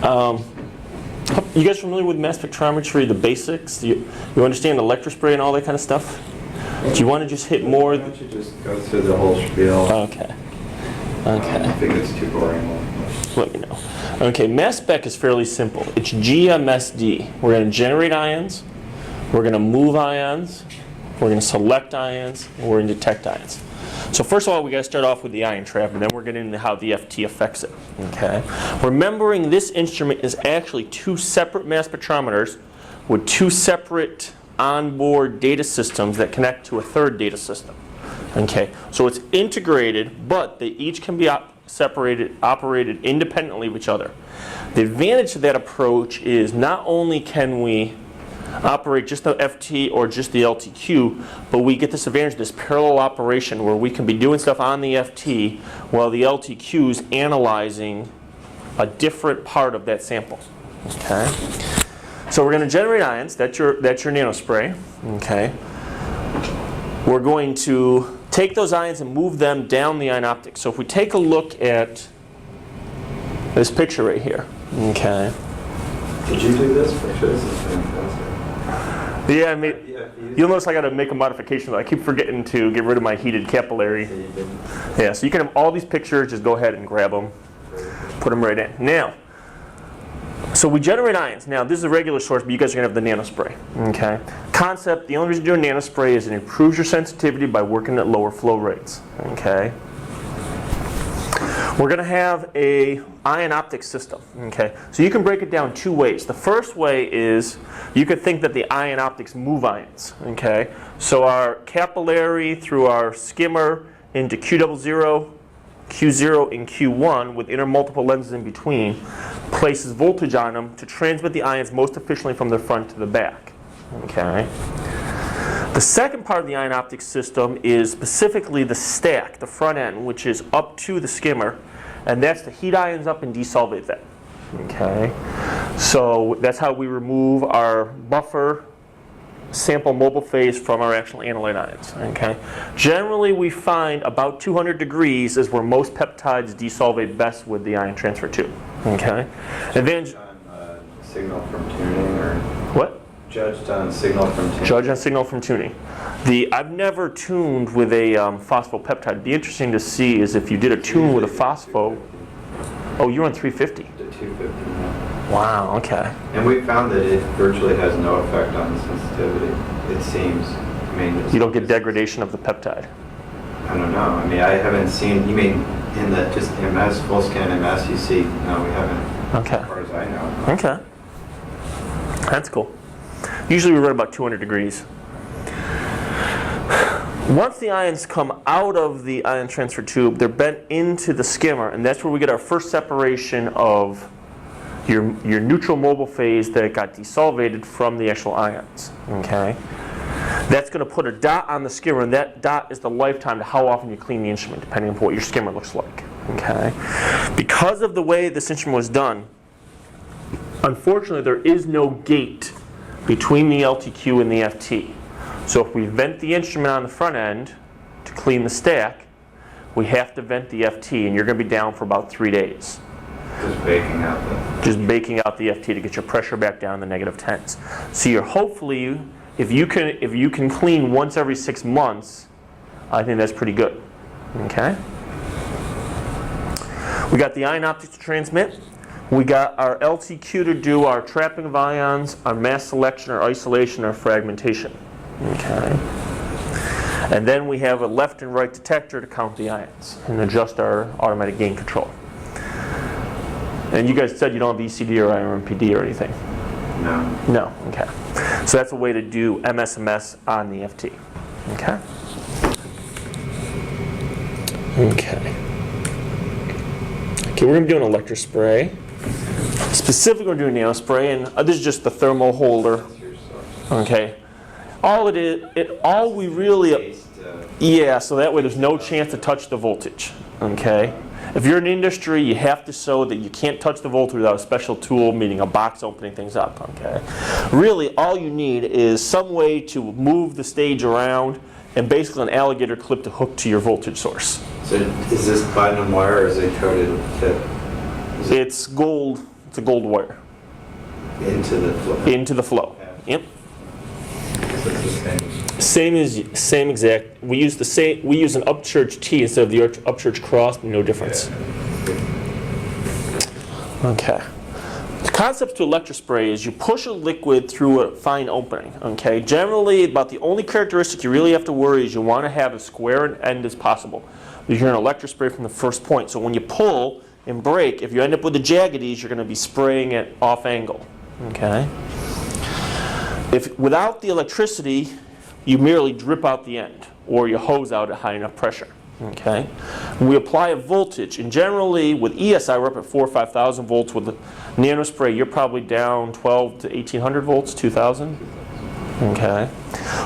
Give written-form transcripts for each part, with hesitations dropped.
Okay. You guys familiar with mass spectrometry, the basics? You understand electrospray and all that kind of stuff? Do you want to just hit more? Why don't you just go through the whole spiel? Okay. Okay. I think it's too boring. Let me know. Okay, mass spec is fairly simple. It's GMSD. We're going to generate ions, we're going to move ions, we're going to select ions, and we're going to detect ions. So first of all, we got to start off with the ion trap, and then we're getting into how the FT affects it. Okay. Remembering this instrument is actually two separate mass spectrometers with two separate onboard data systems that connect to a third data system. Okay. So it's integrated, but they each can be operated independently of each other. The advantage of that approach is not only can we operate just the FT or just the LTQ, but we get this advantage, this parallel operation where we can be doing stuff on the FT while the LTQ is analyzing a different part of that sample. Okay. So we're going to generate ions. That's your nanospray. Okay. We're going to take those ions and move them down the ion optic. So if we take a look at this picture right here. Okay. Did you do this picture? This is fantastic. Yeah, I mean, you'll notice I got to make a modification. I keep forgetting to get rid of my heated capillary. Yeah, so you can have all these pictures. Just go ahead and grab them, put them right in. Now, so we generate ions. Now, this is a regular source, but you guys are going to have the nanospray. Okay. Concept: the only reason you're doing nanospray is it improves your sensitivity by working at lower flow rates. Okay. We're going to have a ion optic system. Okay, so you can break it down two ways. The first way is you could think that the ion optics move ions. Okay, so our capillary through our skimmer into Q00, Q0, and Q1 with intermultiple lenses in between places voltage on them to transmit the ions most efficiently from the front to the back. Okay. The second part of the ion optics system is specifically the stack, the front end, which is up to the skimmer, and that's to heat ions up and desolvate them. Okay, so that's how we remove our buffer sample mobile phase from our actual analyte ions. Okay, generally we find about 200 degrees is where most peptides desolvate best with the ion transfer tube. Okay, and then signal from tuning or what? Judged on signal from tuning. Judged on signal from tuning. I've never tuned with a phosphopeptide. It'd be interesting to see is if you did a tune with a phospho. Oh, you're on 350. To 250. Yeah. Wow. Okay. And we found that it virtually has no effect on the sensitivity. It seems. I mean, you don't get degradation of the peptide. I don't know. I mean, I haven't seen. You mean in the just MS full scan MS? You see? No, we haven't. Okay. As far as I know. Okay. That's cool. Usually we run about 200 degrees. Once the ions come out of the ion transfer tube, they're bent into the skimmer, and that's where we get our first separation of your neutral mobile phase that got desolvated from the actual ions. Okay? That's going to put a dot on the skimmer, and that dot is the lifetime to how often you clean the instrument, depending on what your skimmer looks like. Okay? Because of the way this instrument was done, unfortunately there is no gate between the LTQ and the FT. So if we vent the instrument on the front end to clean the stack, we have to vent the FT, and you're going to be down for about 3 days. Just baking out the FT to get your pressure back down in the -10s. So you're hopefully, if you can clean once every 6 months, I think that's pretty good. Okay. We got the ion optics to transmit. We got our LTQ to do our trapping of ions, our mass selection, our isolation, our fragmentation. Okay. And then we have a left and right detector to count the ions and adjust our automatic gain control. And you guys said you don't have ECD or IRMPD or anything? No. No, okay. So that's a way to do MSMS on the FT. Okay? Okay. Okay, we're going to do an electrospray. Specifically, we're doing nanospray, and this is just the thermal holder. Okay. All it is, all we really, yeah, so that way there's no chance to touch the voltage. Okay. If you're in industry, you have to show that you can't touch the voltage without a special tool, meaning a box opening things up. Okay. Really, all you need is some way to move the stage around, and basically an alligator clip to hook to your voltage source. So is this platinum wire or is it coated tip? It's gold. It's a gold wire. Into the flow. Into the flow. Yeah. Yep. So it's the same. Same exact. We use an upchurch T instead of the upchurch cross. No difference. Okay. The concept to electrospray is you push a liquid through a fine opening. Okay. Generally, about the only characteristic you really have to worry is you want to have as square an end as possible. You're going to electrospray from the first point. So when you pull and break, if you end up with the jaggedies, you're going to be spraying it off angle. Okay. If without the electricity, you merely drip out the end, or you hose out at high enough pressure. Okay. When we apply a voltage, and generally with ESI we're up at 4,000 or 5,000 volts. With the nanospray, you're probably down 12 to 1,800 volts, 2,000. Okay.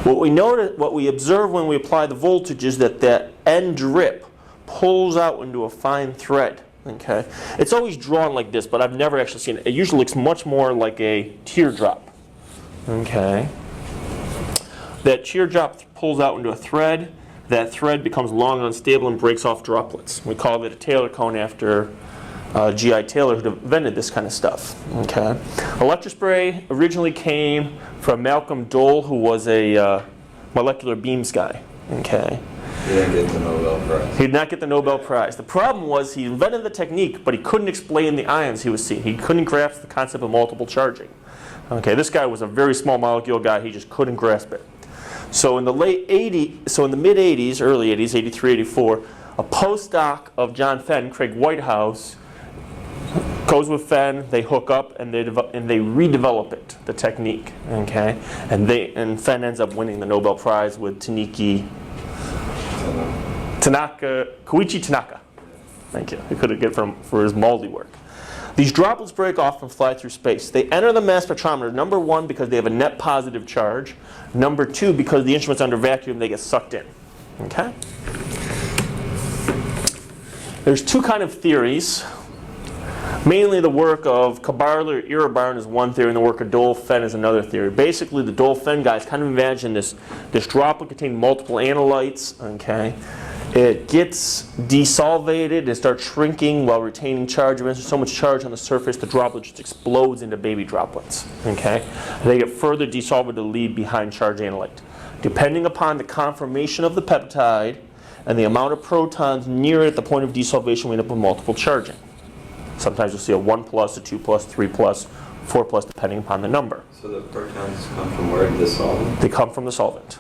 What we observe when we apply the voltage is that end drip pulls out into a fine thread. Okay. It's always drawn like this, but I've never actually seen it. It usually looks much more like a teardrop. Okay. That teardrop pulls out into a thread. That thread becomes long and unstable and breaks off droplets. We call it a Taylor cone after G.I. Taylor, who invented this kind of stuff. Okay. Electrospray originally came from Malcolm Dole, who was a molecular beams guy. Okay. He didn't get the Nobel Prize. He did not get the Nobel Prize. The problem was he invented the technique, but he couldn't explain the ions he was seeing. He couldn't grasp the concept of multiple charging. Okay, this guy was a very small molecule guy. He just couldn't grasp it. So in the mid 80s, early 80s, 83, 84, a postdoc of John Fenn, Craig Whitehouse, goes with Fenn. They hook up and they redevelop it, the technique. Okay, and Fenn ends up winning the Nobel Prize with Koichi Tanaka. Thank you. He could have get for his MALDI work. These droplets break off and fly through space. They enter the mass spectrometer, number one, because they have a net positive charge. Number two, because the instrument's under vacuum, they get sucked in. Okay? There's two kind of theories. Mainly the work of Kabarle or Irabarne is one theory, and the work of Dole-Fenn is another theory. Basically, the Dole-Fenn guys kind of imagine this droplet containing multiple analytes. Okay? It gets desolvated and starts shrinking while retaining charge. There's so much charge on the surface, the droplet just explodes into baby droplets. Okay? They get further desolved to leave behind charged analyte. Depending upon the conformation of the peptide and the amount of protons near it at the point of desolvation, we end up with multiple charging. Sometimes you'll see a 1+, a 2+, 3+, 4+, depending upon the number. So the protons come from where? The solvent? They come from the solvent.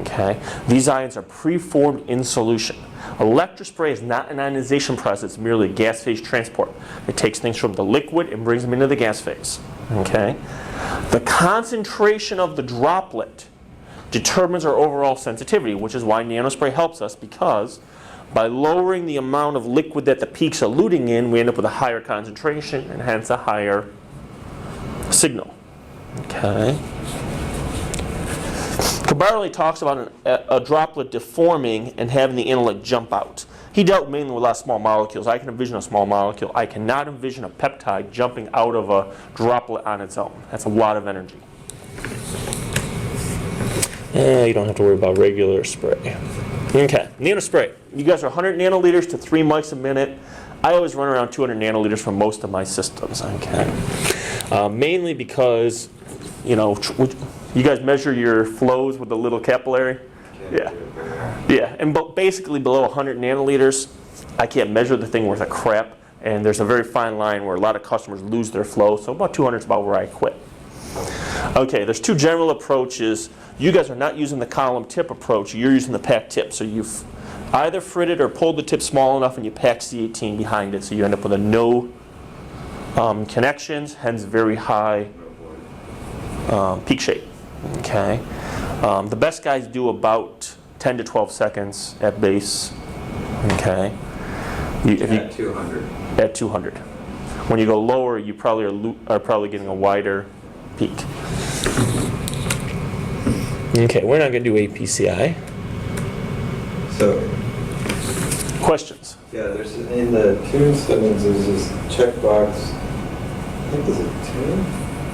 Okay. These ions are preformed in solution. Electrospray is not an ionization process, it's merely a gas phase transport. It takes things from the liquid and brings them into the gas phase. Okay. The concentration of the droplet determines our overall sensitivity, which is why nanospray helps us, because by lowering the amount of liquid that the peak's eluting in, we end up with a higher concentration and hence a higher signal. Okay. Kabarle talks about a droplet deforming and having the analyte jump out. He dealt mainly with a lot of small molecules. I can envision a small molecule. I cannot envision a peptide jumping out of a droplet on its own. That's a lot of energy. You don't have to worry about regular spray. Okay, nanospray. You guys are 100 nanoliters to 3 mics a minute. I always run around 200 nanoliters for most of my systems. Okay, mainly because, you guys measure your flows with the little capillary. Yeah, and basically below 100 nanoliters, I can't measure the thing worth a crap. And there's a very fine line where a lot of customers lose their flow. So about 200 is about where I quit. Okay, there's two general approaches. You guys are not using the column tip approach. You're using the pack tip. So you've either fritted or pulled the tip small enough and you pack C18 behind it. So you end up with a no connections, hence very high peak shape. Okay. The best guys do about 10 to 12 seconds at base. Okay. At 200. At 200. When you go lower, you probably are probably getting a wider peak. Okay, we're not going to do APCI. So, questions? yeah, there's in the tune settings, there's this checkbox. I think is it tune?